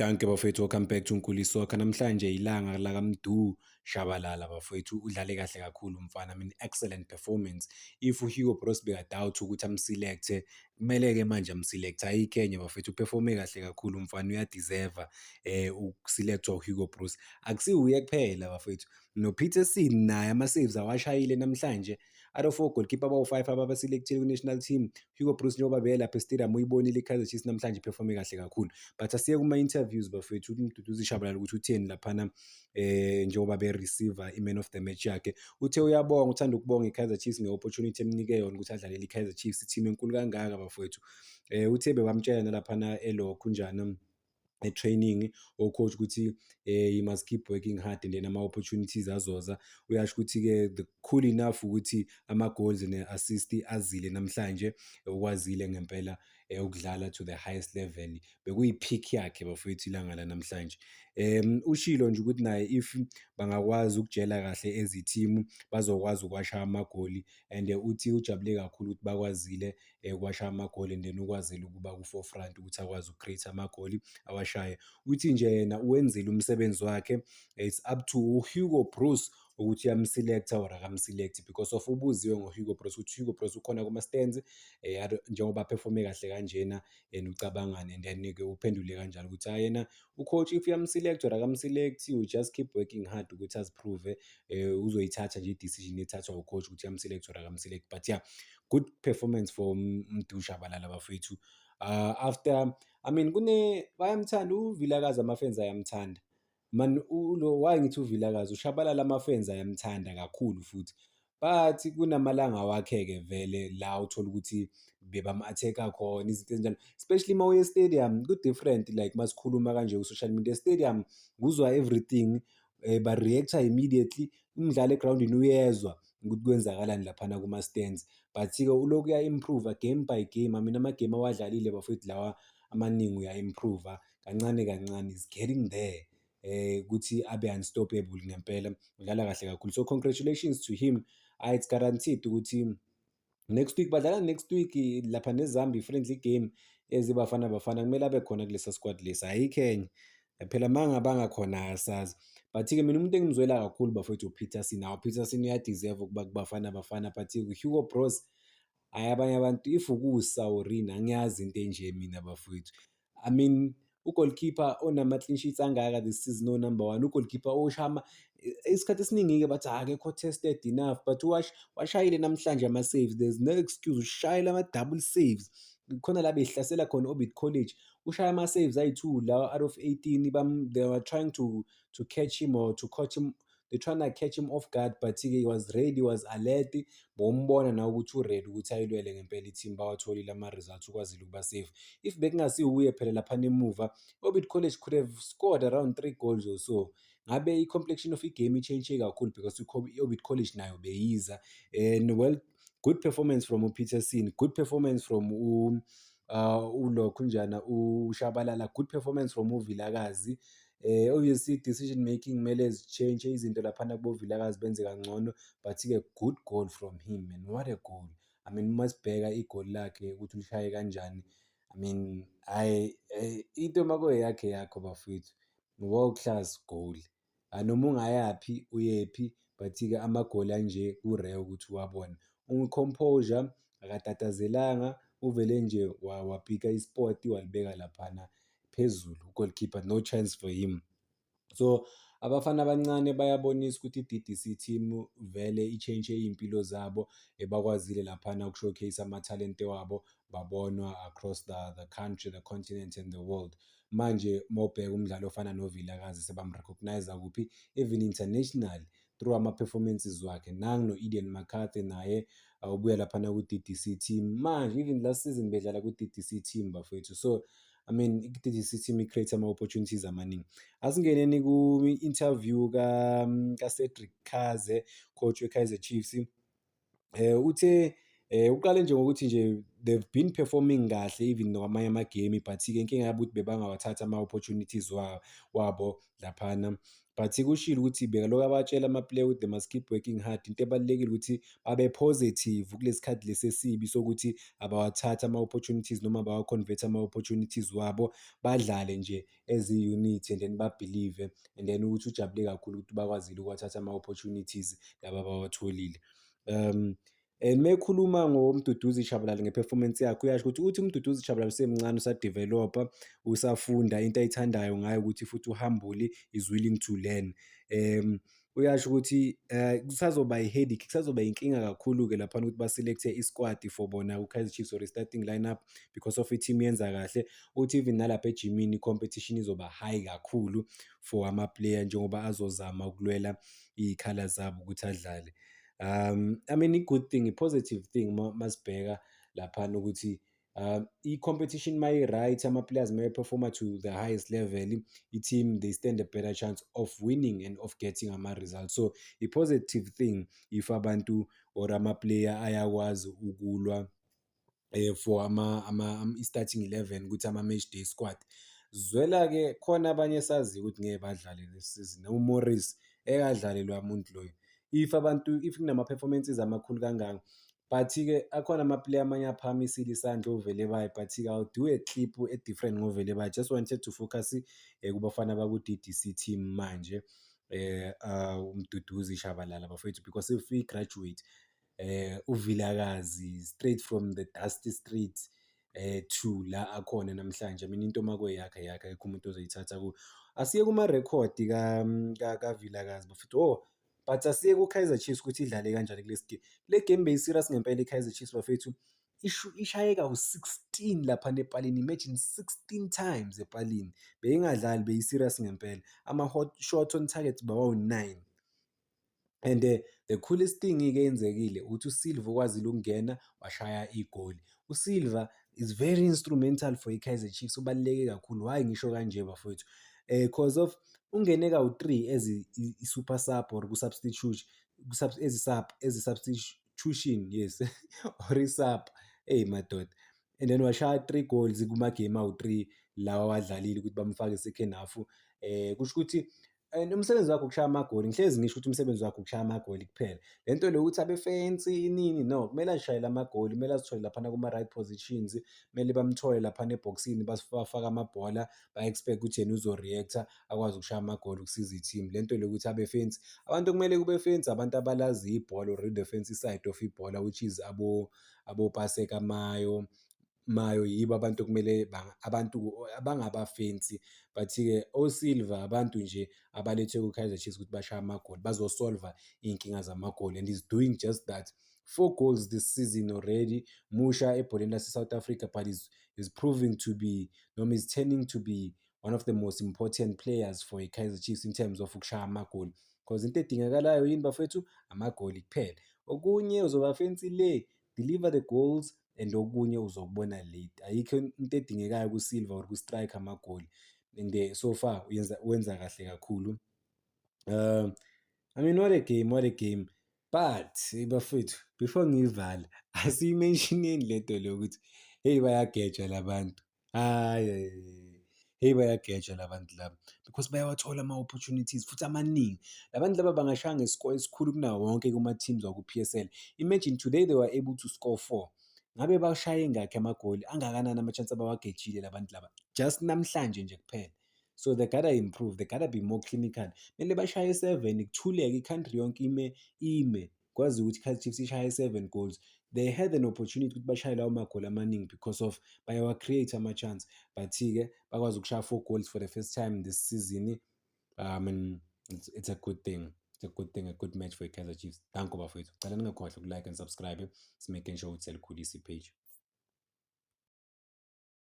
Danke bafowethu, welcome back to Nkulisoka. Namhlanje ilanga la kaMdu Shabalala bafowethu, udlale kahle kakhulu umfana. I mean, excellent performance. If uHugo Bros bekadoubt ukuthi amselect, kumele-ke manje amselect. Ayikho enye bafowethu, uperforme kahle kakhulu umfana, uyadeserve ukuselectwa uHugo Bros. Akusiwuye kuphela bafowethu, noPeterson naye ama-saves awashayile namhlanje. Out of 4 goalkeeper abawu-5 ababaselectile ku-national team, Hugo Broos njengoba belapha e-stadium uyibonile i-Kaizer Chiefs namhlanje iperforme kahle kakhulu. But asiye kuma-interviews bafowethu, uMduduzi Shabalala ukuthi utheni laphana njengoba be-receiver i-man of the match yakhe. Uthe uyabonga, uthanda ukubonga i-Kaizer Chiefs nge-opportunity emnike yona ukuthi adlalele i-Kaizer Chiefs, i-team enkulu kangaka bafowethu. Uthe bebamtshela nalaphana elokhu njani training coach ukuthi you must keep working hard and then ama-opportunities azoza. Uyasho ukuthi-ke the cool enough ukuthi ama-goals ne-assist azile namhlanje, ukwazile ngempela ukudlala to the highest level. Bekuyi-peak yakhe bafowethu ilanga la namhlanje. Ushilo nje ukuthi naye if bangakwazi ukujela kahle ezithimu bazokwazi ukwasha amagoli, and uthi ujabule kakhulu ukuthi bakwazile ukwasha amagoli and then ukwazile ukuba ku-forefront ukuthi akwazi uku-create amagoli awashaye. Uthi nje yena uwenzile umsebenzi wakhe, it's up to uHugo Broos ukuthi uyamselect or akamselect, because of ubuziwe ngoHugo Broos ukuthi uHugo Broos ukhona kuma-stands njengoba performe kahle kanjena and ucabangane, and then-ke uphendule kanjalo ukuthi yena ucoach if uyamselect or akamselect, you just keep working hard ukuthi aziprove. Uzoyithatha nje i-decision ethathwa ucoach ukuthi uyamselect or akamselect. But yeah, good performance for Mdu Shabalala bafowethu. After, I mean, bayamthanda uVilakazi, ama-fans ayamthanda man. Why ngithi uVilakazi, uShabalala ama-fans ayamthanda kakhulu futhi, but kunamalanga wakhe-ke vele la uthola ukuthi bebam-attack-a khona izinto ezinjalo, especially uma uye e-stadium ku-different. Like masikhuluma kanje ku-social media, stadium kuzwa everything, ba-react-a immediately. Umdlalo egroundini uyezwa ukuthi kwenzakalani laphana kuma-stands, but-ke ulokhu uya-improve game by game. I mean, ama-game awadlalile bafowethu lawa amaningi uya-improve kancane kancane, is getting there ukuthi abe unstoppable ngempela, udlala kahle kakhulu. So congratulations to him. It's guaranteed ukuthi next week badlala next week lapha neZambia friendly game eziBafana Bafana, kumele abe khona kulesa squad lesa, ayikho enye phela. Mangabanga khona asazi, but-ke mina umuntu engimzwela kakhulu bafowethu uPeterson. Nawo Peterson uyadeserve ukuba kuBafana Bafana, but-ke uHugo Bros abanye abantu if ukuwusawurina angiyazi into enje mina bafowethu. I mean, ugoalkeeper onama-clean sheets angaka this season, no-number 1 ugoalkeeper oshama isikhathi esiningi-ke bathi akekho tested enough, but washayile namhlanje ama-saves. There's no excuse, ushayile ama-double saves. Khona la behlasela khona Orbit College, ushaya ama-saves ayi-2 lawa out of 18. They were trying to catch him or to catch him, they're trying to catch him off guard, but he was ready, he was alert. Bombona na ukuthi u-ready ukuthi ayilwele ngempela i-team, bawatholile ama-results, ukwazile ukuba safe. If bekungasiwuye phela laphana emuva, Orbit College could have scored around 3 goals or so. Ngabe i-complexion of i-game i-change kakhulu because i-Orbit College nayo beyiza. And well, good performance from uPeterson, good performance from ulokhunjana uShabalala, good performance from uVilakazi. Obviously decision making kumele zichange izinto laphana kuboVilakazi benze kangcono, but-ke good goal from him, and what a goal. I mean, masibheka igoli lakhe ukuthi ulishaye kanjani, I mean, into makwe yakhe yakho bafowethu, world class goal. Noma ungayaphi uyephi, but-ke amagoli anje ku-rare ukuthi uwabone. Composure, akatatazelanga, uvele nje wapika isport walibeka laphana phezulu. Goalkeeper, no chance for him. So abafana abancane bayabonisa ukuthi i-DDC team vele i-change iy'mpilo zabo, bakwazile laphana uku-showcase amathalente wabo, babonwa across the country, the continent and the world. Manje mawubheka umdlalo ofana noVilakazi sebam-recognize kuphi, even international, through ama-performances wakhe. Nangu no-Eden McCarthy naye ubuya laphana ku-DDC team manje, even last season bedlala ku-DDC team bafowethu. So I mean, i-DDC team i-create ama-opportunities amaningi. Asingeneni ku-interview ka-Cedric Kaze, coach we-Kaizer Chiefs. Uthe Uqale nje ngokuthi nje they've been performing kahle even nokwamanye amagame, but-ke inkinga yabo ukuthi bebangawathathi ama-opportunities wabo laphana. But kushilo ukuthi bekalokhu abatshela ama-player ukuthi they must keep working hard. Into ebalulekile ukuthi babe positive kulesi khathi lesi esibi sokuthi abawathathi ama-opportunities noma abawa-convert ama-opportunities wabo, badlale nje as i-unit and then babhilive and then ukuthi ujabule kakhulu ukuthi bakwazile ukuwathatha ama-opportunities laba abawatholile. And mekhuluma ngoMduduzi Shabalala nge-performance yakhe, uyasho ukuthi uMduduzi Shabalala usemncane, usa-develop-a, usafunda into ayithandayo ngayo ukuthi futhi u-humble, is willing to learn. Uyasho ukuthi kusazoba i-headache, kusazoba inkinga kakhulu-ke laphana ukuthi ba-select-e i-squad for bona ku-Kaizer Chiefs or i-starting lineup because of i-team yenza kahle. Uthi even nalapha ejimini i-competition izoba high kakhulu for ama-player njengoba azozama ukulwela iy'khala zabo ukuthi adlale. I mean, i-good thing, i-positive thing masibheka laphana ukuthi i-competition uma i-right, ama-players uma performa to the highest level, i-team they stand a better chance of winning and of getting ama-results. So i-positive thing if abantu or ama-player ayakwazi ukulwa for i-starting 11 ukuthi ama-match day squad. Zwela-ke khona abanye esaziyo ukuthi ngeke badlale lesi season, uMorris ekadlale loya muntu loyo. If kunama-performances amakhulu kangaka, but-ke akhona ama-player amanye aphakamisile isandla ovele baye, but-ke I'll do a clip e-different ngovele baye. Just wanted to focus kubafana baku-D_D_C team manje, uMduduzi Shabalala bafowethu, because if we-graduate uVilakazi straight from the dusty streets to la akhona namhlanje. I mean, into makweyakhe yakhe akekho umuntu ozoyithatha kuyo. Asiye kuma-record kaVilakazi bafethu, but asiye ku-Kaizer Chiefs ukuthi idlale kanjani kulesi game. Le game beyi-serious ngempela i-Kaizer Chiefs bafethu, ishayeka u-16 laphana epalini, imagine 16 times epalini. Beyingadlali, beyi-serious ngempela. Ama-hot shot on target bawu-9. And the coolest thing-ke eyenzekile ukuthi uSilva ukwazile ukungena washaya igoli. USilva is very instrumental for i-Kaizer Chiefs, ubaluleke kakhulu. Why ngisho kanje bafowethu? Cause of ungene kawu-3 as i-super sub or ku-substitution, substitution, yes, or i-sub, madoda. And then washaya 3 goals kuma-game awu-3 lawa awadlalile ukuthi bamfake second half. Kusho ukuthi and umsebenzi wakhe ukushaya amagoli. Ngihlezi ngisho ukuthi umsebenzi wakhe ukushaya amagoli kuphela. Le nto le yokuthi abe fancy nini, no, kumele azishayele amagoli, kumele azithole laphana kuma-right positions, kumele bamthole laphana ebhokisini, bafake amabhola, ba-expect ukuthi yena uzo-react-a, akwazi ukushaya amagoli ukusiza i-team. Le nto le yokuthi abe fancy, abantu kumele kube fancy abantu abalazi ibhola or the fancy side of ibhola, which is abo-Paseka Mayo, yibo abantu okumele abantu abangaba-fancy. But-ke oSilva abantu nje abalethwe ku-Kaizer Chiefs ukuthi bashaye amagoli, bazosolva iy'nkinga zamagoli, and he's doing just that. 4 goals this season already. Musha ebholeni lase-South Africa, but he's proving to be, noma is turning to be one of the most important players for i-Kaizer Chiefs in terms of ukushaya amagoli. Because into edingakalayo yini bafethu? Amagoli kuphela. Okunye uzoba fancy le, deliver the goals, and okunye uzokubona late. Ayikho into edingekayo kuSilva or ku-strike amagoli, and so far wenza kahle kakhulu. I mean, what a game, what a game. But bafethu, before ngivale, asiyimentioneni le nto le ukuthi hey bayageja labantu. Hey bayageja labantu laba, because bayawathola ama-opportunities futhi amaningi. Labantu laba bangashaya nge-score esikhulu kunawo wonke kuma-teams waku-P_S_L. Imagine today they were able to score 4. Ngabe bashaye ngakhi amagoli? Angakanani ama-chance abawagejile labantu laba? Just namhlanje nje kuphela. So they gotta improve, they gotta be more clinical. Kumele bashaye 7 kuthuleke, i-country yonke ime kwazi ukuthi i-Kaizer Chiefs ishaye 7 goals. They had an opportunity ukuthi bashaye lawo magoli amaningi because of bayawa-create ama-chance. But-ke bakwazi ukushaya 4 goals for the first time this season. And it's a good thing. It's a good thing, a good match for i-Kaizer Chiefs. Danko bafowethu. Cela ningakhohlwa uku-like and subscribe. Simake sure ukuthi selikhulisa i-page.